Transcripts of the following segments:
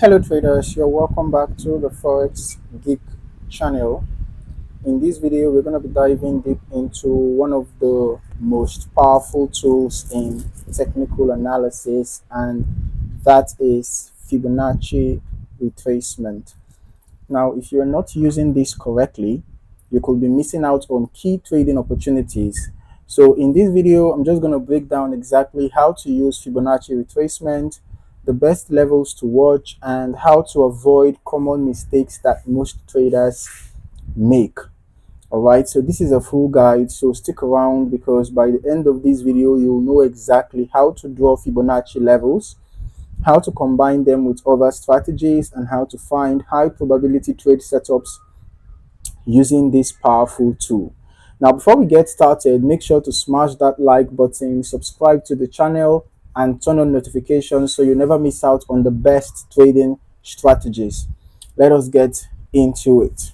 Hello traders, you're welcome back to the Forex Geek channel. In this video, we're going to be diving deep into one of the most powerful tools in technical analysis, and that is Fibonacci retracement. Now, if you're not using this correctly, you could be missing out on key trading opportunities. So in this video, I'm just going to break down exactly how to use Fibonacci retracement, the best levels to watch, and how to avoid common mistakes that most traders make. All right, so this is a full guide, so stick around because by the end of this video, you'll know exactly how to draw Fibonacci levels, how to combine them with other strategies, and how to find high probability trade setups using this powerful tool. Now, before we get started, make sure to smash that like button, subscribe to the channel, and turn on notifications so you never miss out on the best trading strategies. Let us get into it.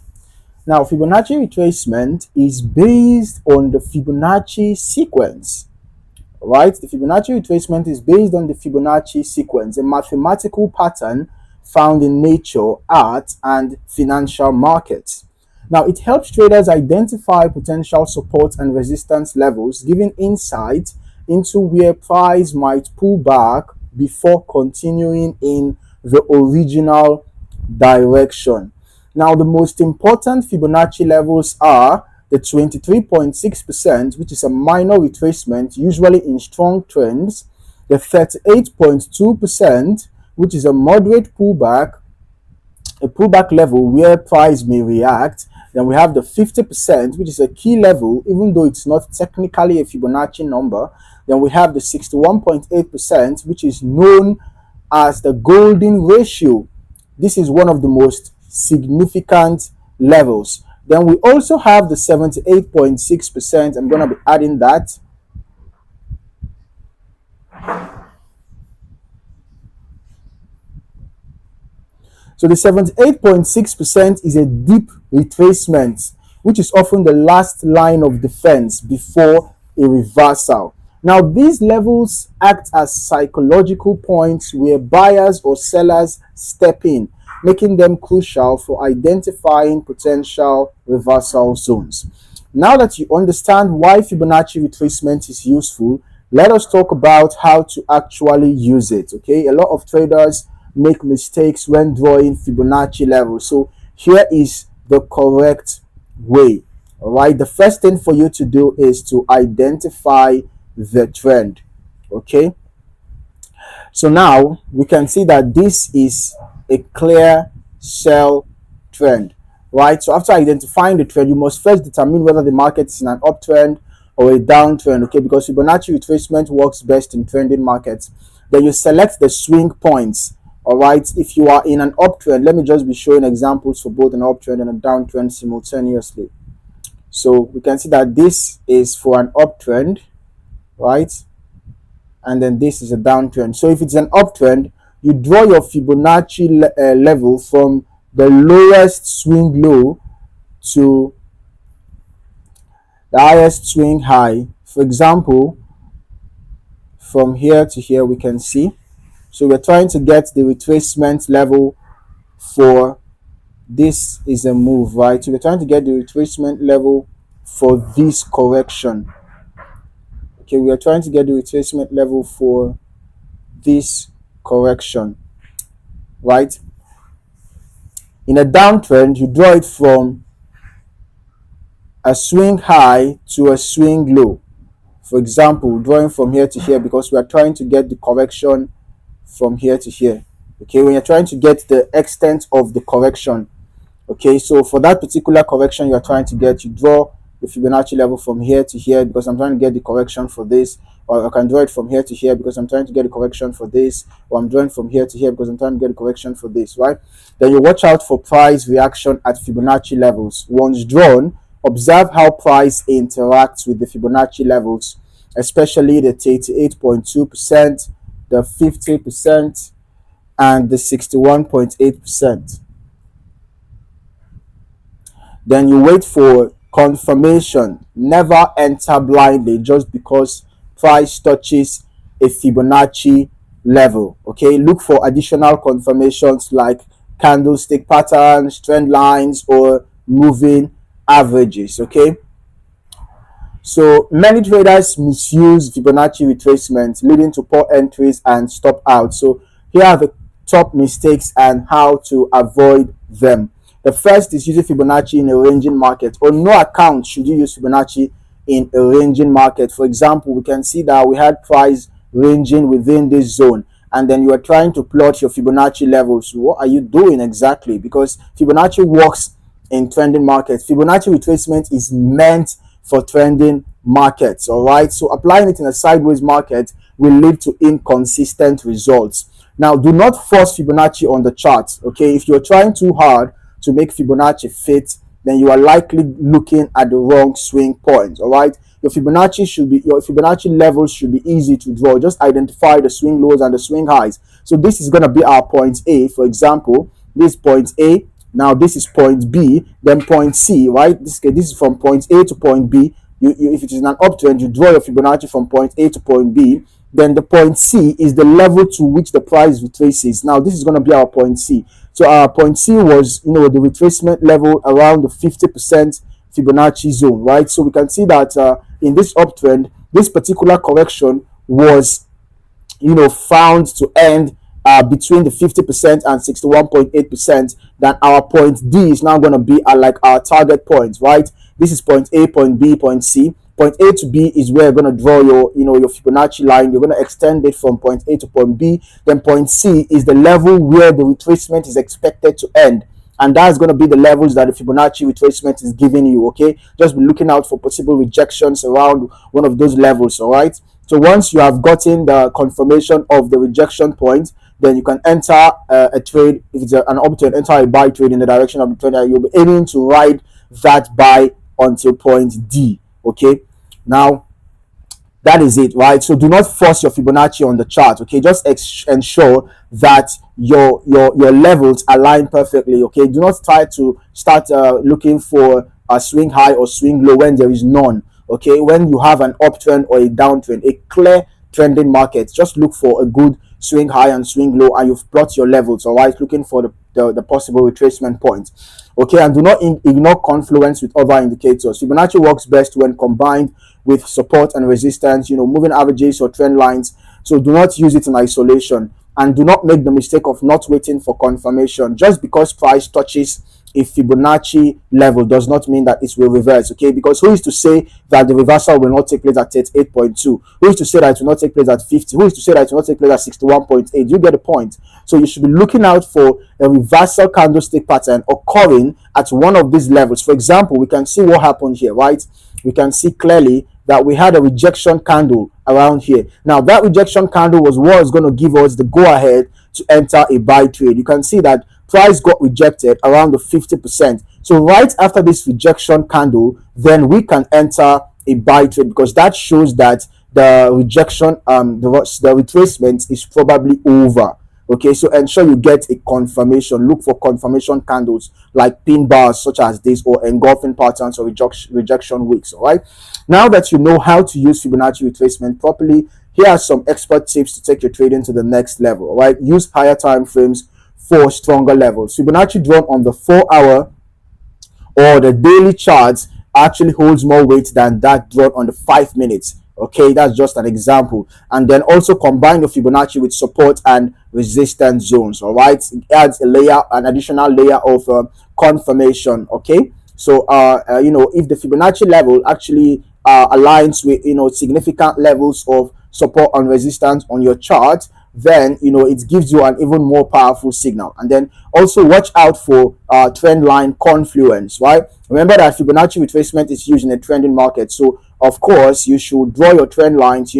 Now, Fibonacci retracement is based on the Fibonacci sequence. Right? The Fibonacci retracement is based on the Fibonacci sequence, a mathematical pattern found in nature, art, and financial markets. Now, it helps traders identify potential support and resistance levels, giving insight into where price might pull back before continuing in the original direction. Now, the most important Fibonacci levels are the 23.6%, which is a minor retracement, usually in strong trends, the 38.2%, which is a moderate pullback, a pullback level where price may react. Then we have the 50%, which is a key level, even though it's not technically a Fibonacci number. Then we have the 61.8%, which is known as the golden ratio. This is one of the most significant levels. Then we also have the 78.6%. I'm going to be adding that. So the 78.6% is a deep retracement, which is often the last line of defense before a reversal. Now, these levels act as psychological points where buyers or sellers step in, making them crucial for identifying potential reversal zones. Now that you understand why Fibonacci retracement is useful, let us talk about how to actually use it. Okay, a lot of traders make mistakes when drawing Fibonacci levels. So here is the correct way. All right, the first thing for you to do is to identify the trend. Okay, so now we can see that this is a clear sell trend, right? So after identifying the trend, you must first determine whether the market is in an uptrend or a downtrend, okay? Because Fibonacci retracement works best in trending markets. Then you select the swing points. All right, if you are in an uptrend, let me just be showing examples for both an uptrend and a downtrend simultaneously. So we can see that this is for an uptrend, right? And then this is a downtrend. So if it's an uptrend, you draw your Fibonacci level from the lowest swing low to the highest swing high. For example, from here to here, we can see. So we're trying to get the retracement level for this is a move, right? So we're trying to get the retracement level for this correction. Okay, we are trying to get the retracement level for this correction, right? In a downtrend, you draw it from a swing high to a swing low. For example, drawing from here to here because we are trying to get the correction from here to here. Okay, when you're trying to get the extent of the correction, okay, so for that particular correction you are trying to get, you draw the Fibonacci level from here to here because I'm trying to get the correction for this, or I can draw it from here to here because I'm trying to get the correction for this, or I'm drawing from here to here because I'm trying to get the correction for this, right? Then you watch out for price reaction at Fibonacci levels. Once drawn, observe how price interacts with the Fibonacci levels, especially the 38.2%, the 50%, and the 61.8%. Then you wait for confirmation. Never enter blindly just because price touches a Fibonacci level. Okay, look for additional confirmations like candlestick patterns, trend lines, or moving averages. Okay, so many traders misuse Fibonacci retracement, leading to poor entries and stop out. So here are the top mistakes and how to avoid them. The first is using Fibonacci in a ranging market. On no account should you use Fibonacci in a ranging market. For example, we can see that we had price ranging within this zone, and then you are trying to plot your Fibonacci levels. What are you doing exactly? Because Fibonacci works in trending markets. Fibonacci retracement is meant for trending markets. All right, so applying it in a sideways market will lead to inconsistent results. Now, do not force Fibonacci on the chart. Okay, if you're trying too hard to make Fibonacci fit, then you are likely looking at the wrong swing points. All right, your Fibonacci levels should be easy to draw. Just identify the swing lows and the swing highs. So this is going to be our point A. For example, this point A. Now this is point B, then point C, right? This is from point A to point B. If it is an uptrend, you draw your Fibonacci from point A to point B. Then the point C is the level to which the price retraces. Now this is going to be our point C. So our point C was, the retracement level around the 50% Fibonacci zone, right? So we can see that in this uptrend, this particular correction was, found to end between the 50% and 61.8%. Then our point D is now going to be like our target points, right? This is point A, point B, point C. Point A to B is where you're going to draw your Fibonacci line. You're going to extend it from point A to point B. Then point C is the level where the retracement is expected to end, and that's going to be the levels that the Fibonacci retracement is giving you. Okay, just be looking out for possible rejections around one of those levels. All right, so once you have gotten the confirmation of the rejection point, then you can enter a trade. If it's an uptrend, enter a buy trade in the direction of the trend, and you'll be aiming to ride that buy until point D. Okay, now that is it, right? So do not force your Fibonacci on the chart. Okay, just ensure that your levels align perfectly. Okay, do not try to start looking for a swing high or swing low when there is none. Okay, when you have an uptrend or a downtrend, a clear trending market, just look for a good swing high and swing low, and you've plot your levels. All right, looking for the possible retracement points. Okay, and do not ignore confluence with other indicators. Fibonacci works best when combined with support and resistance, moving averages or trend lines. So do not use it in isolation, and do not make the mistake of not waiting for confirmation. Just because price touches a Fibonacci level does not mean that it will reverse. Okay, because who is to say that the reversal will not take place at 38.2? Who is to say that it will not take place at 50? Who is to say that it will not take place at 61.8? You get the point. So you should be looking out for a reversal candlestick pattern occurring at one of these levels. For example, we can see what happened here, right? We can see clearly that we had a rejection candle around here. Now that rejection candle was what is going to give us the go ahead to enter a buy trade. You can see that price got rejected around the 50%. So right after this rejection candle, then we can enter a buy trade, because that shows that the rejection, the retracement is probably over. Okay, so ensure you get a confirmation. Look for confirmation candles like pin bars such as this, or engulfing patterns or rejection wicks. All right, now that you know how to use Fibonacci retracement properly, here are some expert tips to take your trading to the next level. All right, use higher time frames for stronger levels. Fibonacci drawn on the 4-hour or the daily charts actually holds more weight than that drawn on the 5 minutes. Okay, that's just an example. And then also combine your Fibonacci with support and resistance zones. All right, it adds an additional layer of confirmation. Okay, so if the Fibonacci level actually aligns with significant levels of support and resistance on your chart, then it gives you an even more powerful signal. And then also watch out for trend line confluence, right? Remember that Fibonacci retracement is used in a trending market, so of course you should draw your trend lines,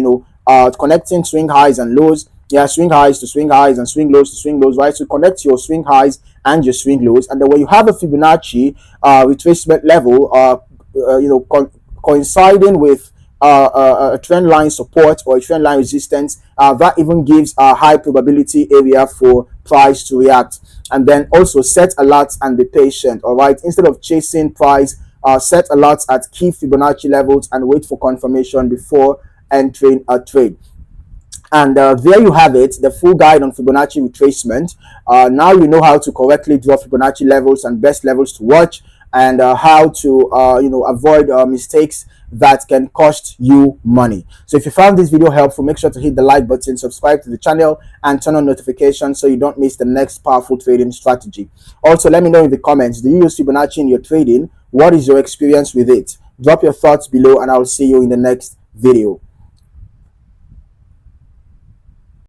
connecting swing highs and lows. Yeah, swing highs to swing highs and swing lows to swing lows, right? So connect your swing highs and your swing lows, and then when you have a Fibonacci retracement level coinciding with a trend line support or a trend line resistance, that even gives a high probability area for price to react. And then also set alerts and be patient. All right, instead of chasing price, set alerts at key Fibonacci levels and wait for confirmation before entering a trade. And there you have it, the full guide on Fibonacci retracement. Now you know how to correctly draw Fibonacci levels and best levels to watch, and how to avoid mistakes that can cost you money. So if you found this video helpful, make sure to hit the like button, subscribe to the channel, and turn on notifications so you don't miss the next powerful trading strategy. Also, let me know in the comments, do you use Fibonacci in your trading? What is your experience with it? Drop your thoughts below, and I'll see you in the next video.